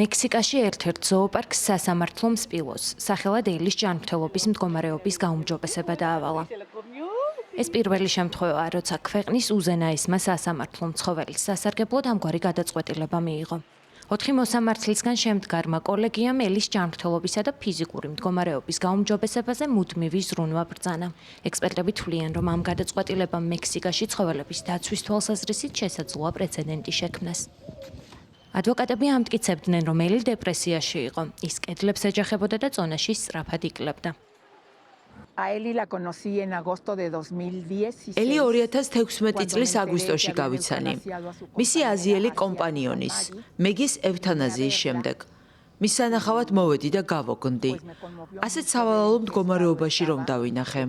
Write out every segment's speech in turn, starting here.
მექსიკაში ერთ-ერთ ზოოპარკს სასამართლო მსპილოს, სახელად ელის ჯანმრთელობის მდგომარეობის გაუმჯობესება დაავალა. ეს პირველი შემთხვევაა, როცა ქვეყნის უზენაესმა სასამართლო მცხოველის სასარგებლოდ ამგვარი გადაწყვეტილება მიიღო. 4 მოსამართლისგან შემდგარმა კოლეგიამ ელის ჯანმრთელობისა და ფიზიკური მდგომარეობის გაუმჯობესებაზე მუდმივი ზრუნვა ბრძანა. ექსპერტები თვლიან, რომ ამ გადაწყვეტილებამ მექსიკაში ცხოველების დაცვის თვალსაზრისით შესაძლოა პრეცედენტი შექმნას. ადვოკატები ამტკიცებდნენ, რომ ელი დეპრესიაში იყო. ის კედლებს ეჯახებოდა და წონაში სწრაფად იკლებდა. ელი 2016 წლის აგვისტოში გავიცანი. მისი აზიელი კომპანიონის, მეგის ევთანაზიის შემდეგ. მის სანახავად მოვედი და გავოგნდი. ასეთ სავალალო მდგომარეობაში რომ დავინახე.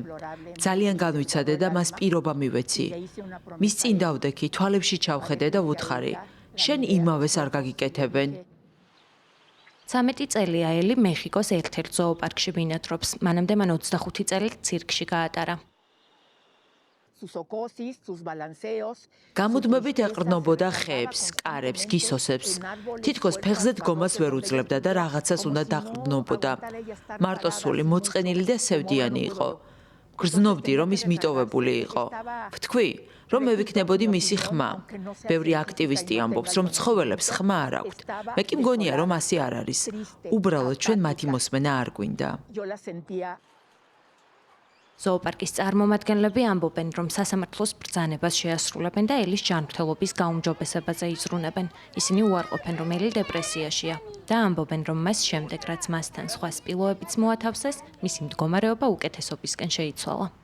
ძალიან განვიცადე და მას პირობა მივეცი. მის წინ დავდექი, თვალებში ჩავხედე და ვუთხარი. შენ იმავეს არ გაგიკეთებენ. 13 წელია ელი მეხიკოს ერთ-ერთ ზოოპარკში ბინადრობს. მანამდე მან 25 წელი ცირკში გაატარა. გამუდმებით ეყრდნობოდა ხეებს, კარებს, გისოსებს. თითქოს ფეხზე დგომას ვერ უძლებდა და რაღაცას უნდა დაყრდნობოდა. მარტოსული, მოწყენილი და სევდიანი იყო. გრძნობდი, რომ ის მიტოვებული იყო. ვთქვი, რომ მე ვიქნებოდი მისი ხმა. ბევრი აქტივისტი ამბობს, რომ ცხოველებს ხმა არ აქვთ. მე კი მგონია, რომ ასე არ არის. უბრალოდ ჩვენ მათი მოსმენა არ გვინდა. ზოოპარკის წარმომადგენლები ამბობენ, რომ სასამართლოს ბრძანებას შეასრულებენ და ელის ჯანმრთელობის გაუმჯობესებაზე იზრუნებენ. ისინი უარყოფენ, რომ ელი დეპრესიაშია და ამბობენ, რომ მას შემდეგ, რაც მასთან სხვა სპილოებიც მოათავსეს, მისი მდგომარეობა უკეთესობისკენ შეიცვალა.